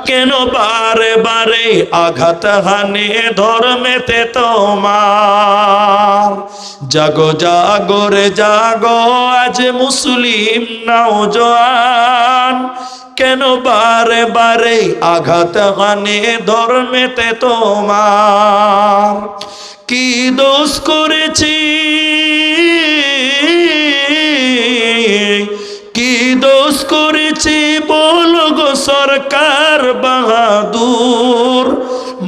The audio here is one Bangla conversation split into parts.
কেন বারে বারে আঘাত হানে ধর্মেতে তোমার? জাগো জাগো রে জাগো আজ মুসলিম নওজোয়ান, কেন বারে বারে আঘাত হানে ধর্মেতে তোমার? কি দোষ করেছি, কি দোষ করেছি বলো গো সরকার বাহাদুর?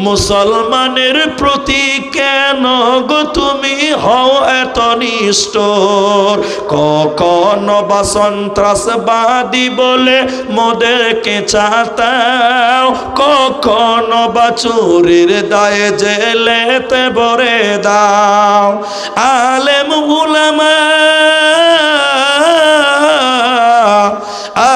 মুসলমানের প্রতি কেন গো তুমি হও এত নিষ্ঠুর? কখনো বা সন্ত্রাসবাদী বলে মোদেরকে চাতাও, কখনো বা চুরির দায়ে জেলেতে ভরে দাও। আলেম উলামা,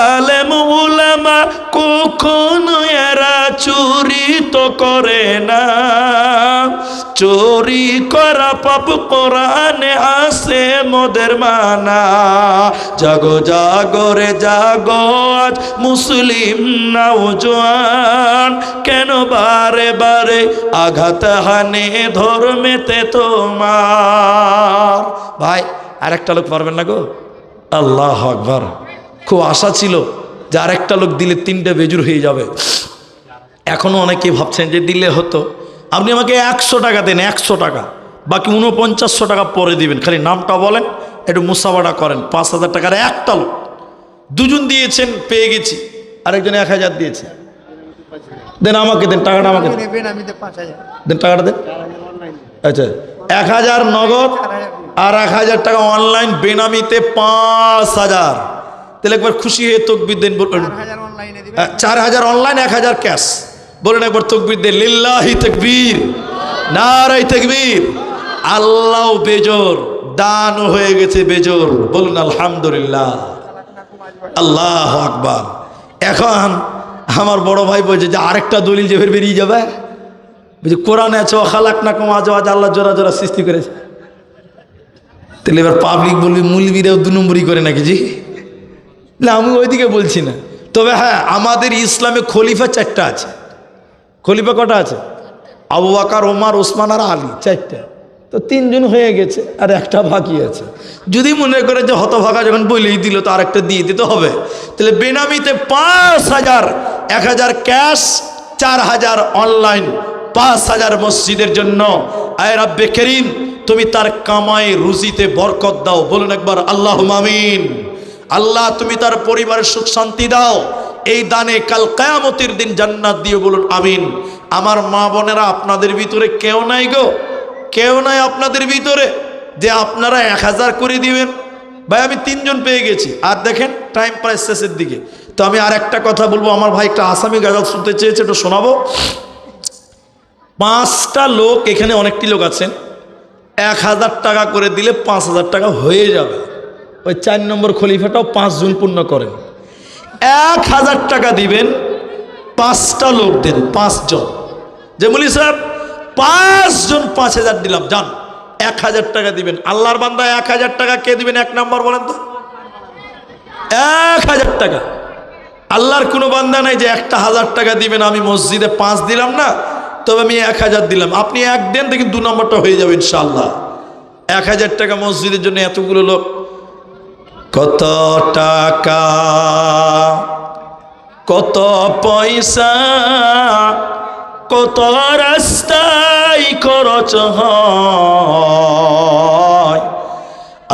আলেম উলামা কখনো এরা চুরি তো করে না, চুরি করা পাপ কোরআনে আছে মোদের মানা। জাগো জাগো রে জাগো আজ মুসলিম নওজোয়ান, কেন বারে বারে আঘাত হানে ধর্মেতে তোমার? ভাই আরেকটা লোক পারবেন না গো? আল্লাহ আকবার। খুব আশা ছিল যে আরেকটা লোক দিলে 3টে বেজুর হয়ে যাবে। এখনো অনেকেই ভাবছেন যে দিলে হতো। আপনি আমাকে 100 টাকা দেন, 100 টাকা, বাকি 4900 টাকা পরে দিবেন। খালি নামটা বলেন, একটু মুসাফাটা করেন। 5000 টাকার একটা লোক, দুজন দিয়েছেন পেয়ে গেছি, আরেকজন 1000 দিয়েছে। দেন আমাকে দেন টাকাটা, আমাকে দেন টাকাটা দেন। আচ্ছা 1000 নগদ আর 1000 টাকা অনলাইন বেনামিতে 5000। তাহলে একবার খুশি হয়ে তকবীর দেন। 4000 অনলাইন, 1000 ক্যাশ। বলেন একবার তকবীর দেন। লিল্লাহি তাকবীর, নারায়ে তাকবীর। আল্লাহ বেজোর, দান হয়ে গেছে বেজোর। বলুন আলহামদুলিল্লাহ, আল্লাহু আকবার। এখন আমার বড় ভাই বলছে যে আরেকটা দলিল যে বেরিয়ে যাবে, বুঝি কোরআনে আছে খালাকনাকুম আজওয়াজা, আল্লাহ জোড়া জোড়া সৃষ্টি করেছে। তাহলে এবার পাবলিক বলবি মুলবিরাও 2 নম্বরই করে নাকি? জি না, আমি ওইদিকে বলছি না। তবে হ্যাঁ, আমাদের ইসলামে খলিফা 4টা আছে। খলিফা কটা আছে? আবু বকর, ওমর, ওসমান আর আলী, 4টা। তো 3 জন হয়ে গেছে, আর একটা বাকি আছে। যদি মনে করে যে হতভাগা যখন বলেই দিল তো আরেকটা দিয়ে দিতে হবে, তাহলে বেনামিতে 5000, 1000 ক্যাশ, 4000 অনলাইন, 5000 মসজিদের জন্য। আয় রাব্বে করিম, তুমি তার কামাই রুজিতে বরকত দাও। বলুন একবার আল্লাহুম্মা আমিন। আল্লাহ তুমি তার পরিবারের সুখ শান্তি দাও। এই দানে কাল কিয়ামতের দিন জান্নাত দিও। বলুন আমিন। আমার মা বোনেরা, আপনাদের ভিতরে কেউ নাই গো, কেউ নাই আপনাদের ভিতরে যে আপনারা 1000 করে দিবেন? ভাই আমি 3 জন পেয়ে গেছি। আর দেখেন টাইম প্রায় শেষের দিকে। তো আমি আর একটা কথা বলবো। আমার ভাই একটা আসামি গাজাল শুনতে চেয়েছে, একটু শোনাবো। 5টা লোক, এখানে অনেকটি লোক আছেন, 1000 টাকা করে দিলে 5000 টাকা হয়ে যাবে। ওই 4 নম্বর খলিফাটাও 5 জন পূর্ণ করেন। 1000 টাকা দিবেন, 5টা লোক দেন, 5 জন। যে বলি সাহেব 5 জন 5000 দিলাম, যান 1000 টাকা দিবেন। আল্লাহর বান্দা 1000 টাকা কে দিবেন? 1 নম্বর বলেন তো। 1000 টাকা। আল্লাহর কোনো বান্দা নাই যে 1000 টাকা দিবেন। আমি মসজিদে 5 দিলাম না, তবে আমি 1000 দিলাম। আপনি 1 দেন, দেখুন 2 নম্বরটা হয়ে যাবে ইনশাআল্লাহ। 1000 টাকা মসজিদের জন্য এতগুলো লোক। কত টাকা, কত পয়সা, কত রাস্তায় খরচ হয়।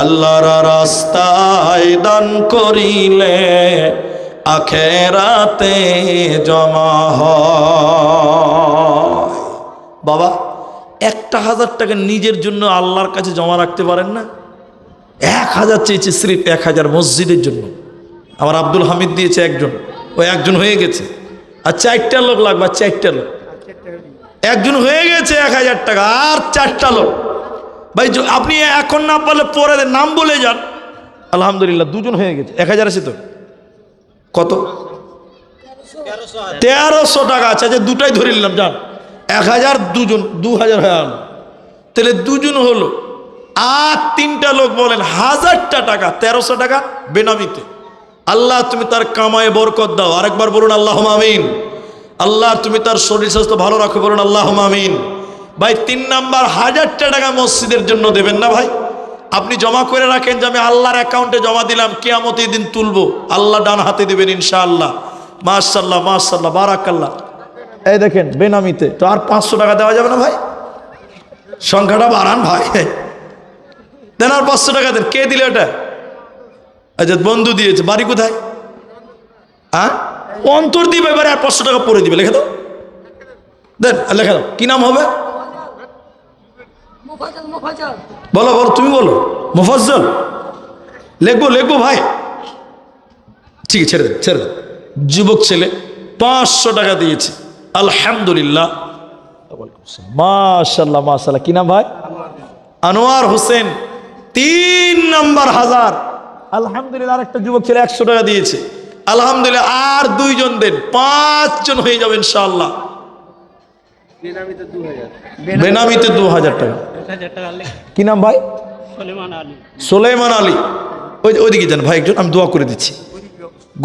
আল্লাহর রাস্তায় দান করিলে আখেরাতে জমা হয়। বাবা 1000 টাকা নিজের জন্য আল্লাহর কাছে জমা রাখতে পারেন না? 1000 চেয়েছে, সিরিফ 1000 মসজিদের জন্য। আমার আব্দুল হামিদ দিয়েছে একজন, ওই একজন হয়ে গেছে। আর 4টা লোক লাগবে, 4টা লোক। একজন হয়ে গেছে 1000 টাকা, আর 4টা লোক। ভাই আপনি এখন না পারলে পরে নাম বলে যান। আলহামদুলিল্লাহ 2 জন হয়ে গেছে। 1000 আছে তো কত? 1300 টাকা আছে। আচ্ছা 2টাই ধরে নিলাম, যান 1000, 2 জন 2000 হয়ে গেল। তাহলে 2 জন হলো। আর 3টা লোক বলেন 1000টা টাকা, 1300 টাকা বেনামিতে। আল্লাহ তুমি তার কামায়ে বরকত দাও। আরেকবার বলুন আল্লাহুম্মা আমিন। আল্লাহ তুমি তার শরীর স্বাস্থ্য ভালো রাখো, বলুন আল্লাহুম্মা আমিন। ভাই 3 নাম্বার 1000টা টাকা মসজিদের জন্য দেবেন না ভাই? আপনি জমা করে রাখেন যে আমি আল্লাহর অ্যাকাউন্টে জমা দিলাম, কিয়ামতের দিন তুলবো, আল্লাহ ডান হাতে দিবেন ইনশাআল্লাহ। মাশাআল্লাহ মাশাআল্লাহ বারাকাল্লাহ। এই দেখেন বেনামিতে তো আর 500 টাকা দেওয়া যাবে না ভাই? সংখ্যাটা বাড়ান ভাই, দেন আর 500 টাকা দেন। কে দিলে এটা? আচ্ছা বন্ধু দিয়েছে। বাড়ি কোথায়? হ্যাঁ অন্তর দিবে, এবারে আর 500 টাকা পরে দিবে। লিখে দাও, দেন লেখা দাও। কি নাম হবে? বলো বলো, তুমি বলো। মুফাজ্জল লিখবো লিখবো ভাই? ঠিক আছে ছেড়ে দেন ছেড়ে দেন। যুবক ছেলে 500 টাকা দিয়েছে, আলহামদুলিল্লাহ। মাশাআল্লাহ মাশাআল্লাহ। কি নাম ভাই? আনোয়ার হোসেন। 3 নাম্বার 1000, আলহামদুলিল্লাহ। আর একটা যুবক ছেলে 100 টাকা দিয়েছে, আলহামদুলিল্লাহ। আর 2 জন দেন, 5 জন হয়ে যাবে ইনশাআল্লাহ। বেনামিতে 2000 টাকা। কি নাম ভাই? সুলাইমান আলী। ওইদিকে যান ভাই একজন, আমি দোয়া করে দিচ্ছি।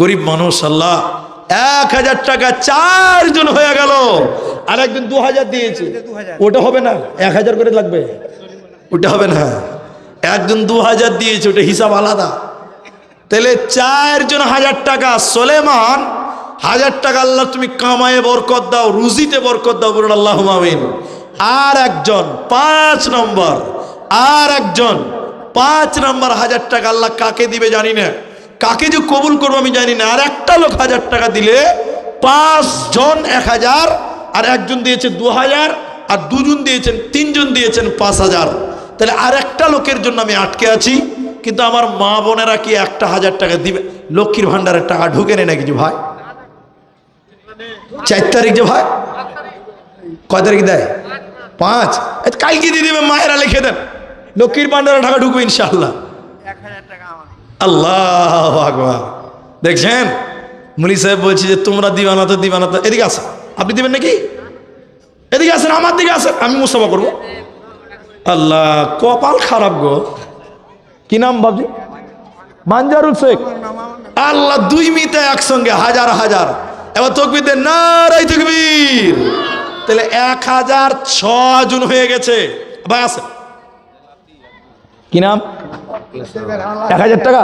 গরিব মানুষ, আল্লাহ 1000 টাকা 4 জন হয়ে গেল। আর একজন 2000 দিয়েছে, ওটা হবে না, 1000 করে লাগবে, ওটা হবে না। একজন 2000 দিয়েছে, ওটা হিসাব আলাদা। তাহলে 4 জন 1000 টাকা। সুলাইমান 1000 টাকা আল্লাহ তুমি কামায়ে বরকত দাও, রুজিতে বরকত দাও, বলুন আল্লাহুম্মা আমিন। আর একজন 5 নম্বর, আর একজন 5 নম্বর 1000 টাকা আল্লাহ কাকে দিবে জানি না, কাকে যে কবুল করবো আমি জানি না। আর একটা লোক 1000 টাকা দিলে 5 জন 1000, আর একজন দিয়েছে 2000, আর 2 জন দিয়েছেন, 3 জন দিয়েছেন 5000। তাহলে আর একটা লোকের জন্য আমি আটকে আছি। কিন্তু আমার মা বোনেরা কি একটা 1000 টাকা দিবে? লক্ষ্মীর ভান্ডারের টাকা ঢুকে নেই নাকি যে ভাই? 4 তারিখ যে ভাই, কয় তারিখ দেয়? 5। কালকে দিয়ে দেবে, মায়েরা লিখে দেন, লক্ষ্মীর ভান্ডারের টাকা ঢুকবে ইনশাআল্লাহ। আল্লাহু আকবার। দেখছেন মুলি সাহেব বলছি যে তোমরা দিবা না তো দিবা না তো। এদিকে আসেন, আপনি দিবেন নাকি? এদিকে আসেন, আমার দিকে আসেন, আমি মুসাফা করবো। আল্লাহ কপাল খারাপ গো। কি নাম ভাবছি? মানজারুল শেখ। আল্লাহ 2 মিতে একসঙ্গে 1000। এবার তকবীর দেন, নারায়ে তাকবীর। তাহলে 1006 জন হয়ে গেছে ভাই। আছে কি নাম? 1000 টাকা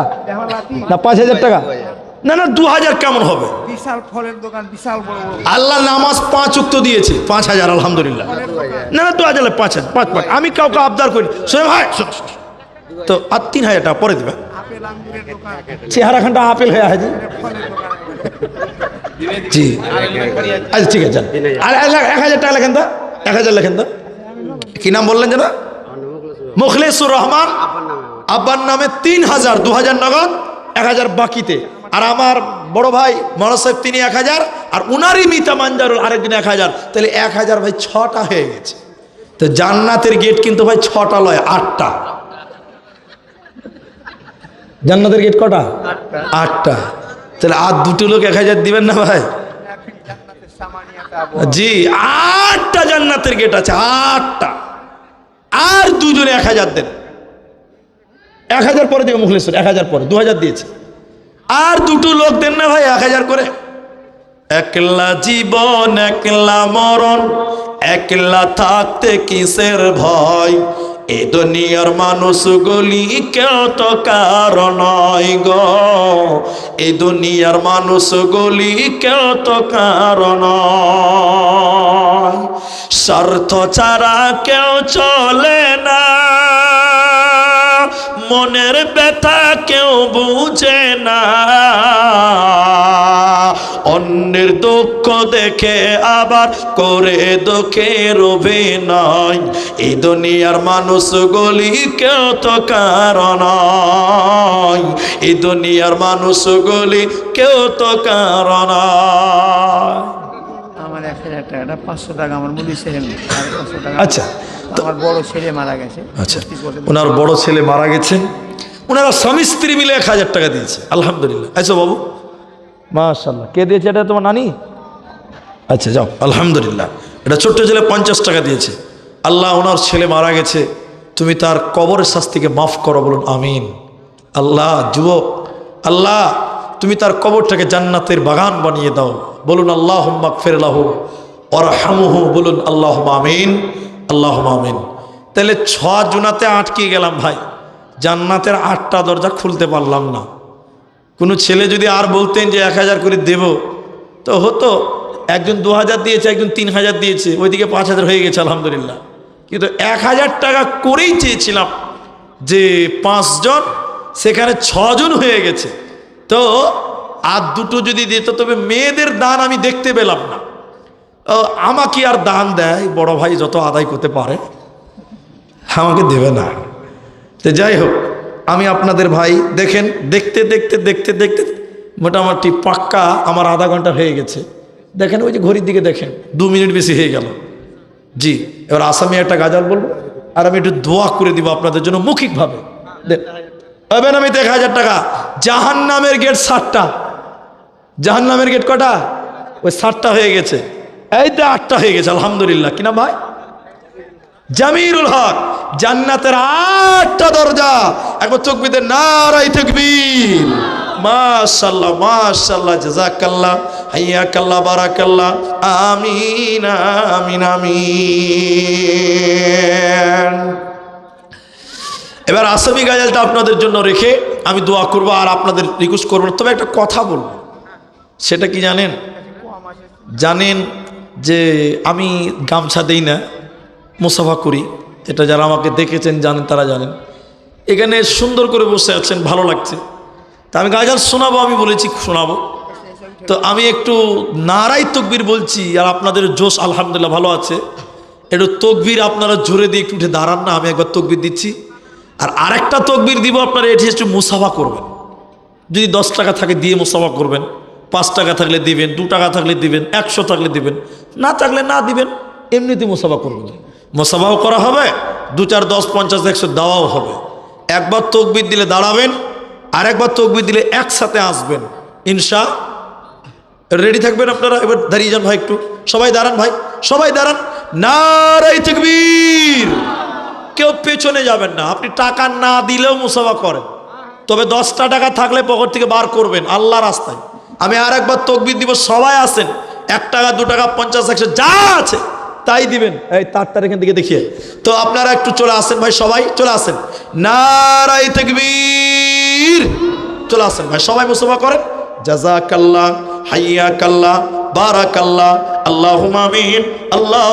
না 5000 টাকা? না না 2000 কেমন হবে? বিশাল ফলের দোকান, বিশাল বড়। আল্লাহ নামাজ 5 ওয়াক্ত দিয়েছে, 5000 আলহামদুলিল্লাহ। না না 2000 5000 5 আমি কাউকে আবদার করি। শোনো ভাই, তো আর 3000 টাকা পরে দিবে। চেহারা খানটা আপেল হয়ে আছে জি। আচ্ছা ঠিক আছে, আর 1000 টাকা লেখেন তো, 1000 লেখেন তো। কি নাম বললেন যেন? মুখলেসুর রহমান। আব্বার নামে 3000, 2000 নগদ, 1000 বাকিতে। আর আমার বড় ভাই মনোজ সাহেব তিনি 1000, আর উনারই মিতা মানজারুল আরেকদিন 1000। তাহলে 1000 ভাই 6টা হয়ে গেছে। তো জান্নাতের গেট কিন্তু ভাই 6টা লয়, 8টা। জান্নাতের গেট কটা? 8টা। তাহলে আর 2টো লোক 1000 দিবেন না ভাই? জি 8টা জান্নাতের গেট আছে, 8টা। আর 2 জনে 1000 দেন। 1000 পরে দিবে মুখলেশ্বর, 1000 পরে 2000 দিয়েছে। আর 2টো লোক দেন না ভাই 1000 করে। একলা জীবন একলা মরণ, একলা থাকতে কিসের ভয়? এ দুনিয়ার মানুষ গলি কেউ তো কারণ নয় গো, এই দুনিয়ার মানুষ গলি কেউ তো কারণ। স্বার্থ ছাড়া কেউ চলে না, মনের ব্যথা কেউ বুঝে না, অন্যের দুঃখ দেখে আবার করে দুঃখের অভিনয়। এই দুনিয়ার মানুষ গলি কেউ তো কারণ, এই দুনিয়ার মানুষ গলি কেউ তো কারণ। আমার 1000 টাকাটা 500 টাকা আমার মুলি ছেলে, 500 টাকা আচ্ছা আমার বড় ছেলে মারা গেছে। আচ্ছা ওনার বড় ছেলে মারা গেছেন, ওনারা স্বামী স্ত্রী মিলে 1000 টাকা দিয়েছে আলহামদুলিল্লাহ। আচ্ছা বাবু মাশাআল্লাহ, কে দিয়েছে এটা? তোমার নানি? আচ্ছা যাও আলহামদুলিল্লাহ। এটা ছোট্ট ছেলে 50 টাকা দিয়েছে। আল্লাহ ওনার ছেলে মারা গেছে, তুমি তার কবরের শাস্তিকে মাফ করো, বলুন আমিন। আল্লাহ যুবক, আল্লাহ তুমি তার কবরটাকে জান্নাতের বাগান বানিয়ে দাও। বলুন আল্লাহুম্মা গফির লাহু ওয়ারহামহু, বলুন আল্লাহুম্মা আমিন, আল্লাহুম্মা আমিন। তাহলে 6 জুনাতে আটকে গেলাম ভাই, জান্নাতের 8টা দরজা খুলতে পারলাম না। কোনো ছেলে যদি আর বলতেন যে 1000 করে দেব তো হতো, একজন 2000 দিয়েছে, একজন 3000 দিয়েছে, ওইদিকে 5000 হয়ে গেছে আলহামদুলিল্লাহ। কিন্তু 1000 টাকা করেই চেয়েছিলাম যে 5 জন, সেখানে 6 জন হয়ে গেছে। তো আর দুটো যদি দিত, তবে মেয়েদের দান আমি দেখতে পেলাম না। আমাকে আর দান দেয় বড় ভাই যত আদায় করতে পারে, আমাকে দেবে না। তো যাই হোক, আমি আপনাদের ভাই দেখেন, দেখতে দেখতে দেখতে দেখতে মোটামুটি পাক্কা আমার আধা ঘন্টা হয়ে গেছে। দেখেন ওই যে ঘড়ির দিকে দেখেন, 2 মিনিট বেশি হয়ে গেল। জি, এবার আসামি একটা গাজাল বলবো, আর আমি একটু দোয়া করে দিব আপনাদের জন্য মৌখিকভাবে। দেন আমি 1000 টাকা। জাহান্নামের গেট 7টা। জাহান্নামের গেট কটা? ওই 7টা হয়ে গেছে, এই তো 8টা হয়ে গেছে আলহামদুলিল্লাহ। কিনা ভাই? জামিরুল হক। জান্নাতের 8টা দরজা। একবার তাকবীর, নারায়ে তাকবীর। মাশাআল্লাহ মাশাআল্লাহ, জাযাকাল্লাহ, হাইয়াকাল্লাহ, বারাকাল্লাহ, আমিন আমিন আমিন। এবার আসামি গাজালটা আপনাদের জন্য রেখে আমি দোয়া করব আর আপনাদের রিকোয়েস্ট করব। তবে একটা কথা বলবো, সেটা কি জানেন? জানেন যে আমি গামছা দেই না, মুসাফা করি। এটা যারা আমাকে দেখেছেন জানেন, তারা জানেন। এখানে সুন্দর করে বসে আছেন, ভালো লাগছে। তা আমি গাজাল শোনাবো, আমি বলেছি শোনাবো। তো আমি একটু নারায়ে তাকবীর বলছি, আর আপনাদের জোশ আলহামদুলিল্লাহ ভালো আছে। একটু তাকবীর আপনারা জোরে দিয়ে একটু উঠে দাঁড়ান না, আমি একবার তাকবীর দিচ্ছি। আর আরেকটা তাকবীর দিব, আপনারা এটি একটু মুসাফা করবেন। যদি 10 টাকা থাকে দিয়ে মুসাফা করবেন, 5 টাকা থাকলে দিবেন, 2 টাকা থাকলে দিবেন, 100 থাকলে দিবেন, না থাকলে না দিবেন, এমনিতে মুসাফা করবেন। মুসাফাও করা হবে, 2 4 10 50 100 দেওয়াও হবে। একবার তাকবীর দিলে দাঁড়াবেন, আর একবার তাকবীর দিলে একসাথে আসবেন ইনশা। রেডি থাকবেন আপনারা? এবার দাঁড়িয়ে যান ভাই, একটু সবাই দাঁড়ান ভাই, সবাই দাঁড়ান। নারায়ে তাকবীর। কেউ পেছনে যাবেন না। আপনি টাকা না দিলেও মুসাফা করেন, তবে 10টা টাকা থাকলে পকেট থেকে বার করবেন আল্লাহ রাস্তায়। আমি আর একবার তাকবীর দিব, সবাই আসেন। 1 টাকা 2 টাকা 50 100 যা আছে তাই দিবেন। এই তারটার এখান থেকে দেখিয়ে, তো আপনারা একটু চলে আসেন ভাই, সবাই চলে আসেন। নারায়ে তাকবীর। চলে আসেন ভাই, সবাই মুসাফা করেন। জাযাকাল্লাহ, হাইয়াকাল্লাহ, বারাকাল্লাহ, আল্লাহুম্মা আমিন, আল্লাহ।